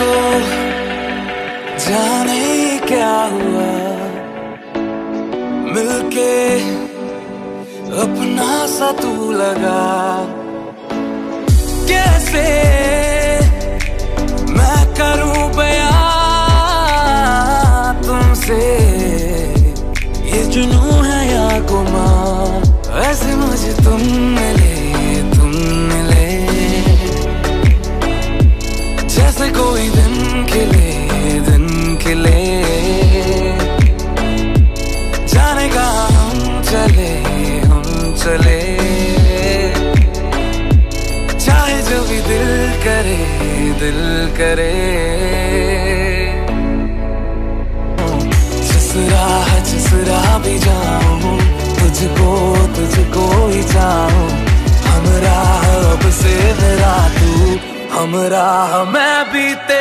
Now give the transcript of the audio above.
को जाने क्या हुआ, मिलके अपना सा तू लगा। कैसे मैं करूं बयां तुमसे, ये जुनूं है या गुमां, ऐसे मुझे तुम मिले जैसे कोई दिन खिले जाने का हम चले चाहे जो भी दिल करे जिस राह भी जाऊं, तुझको ही चाहूं। हमरा अब से मेरा तू, हमरा मैं भी तेरा।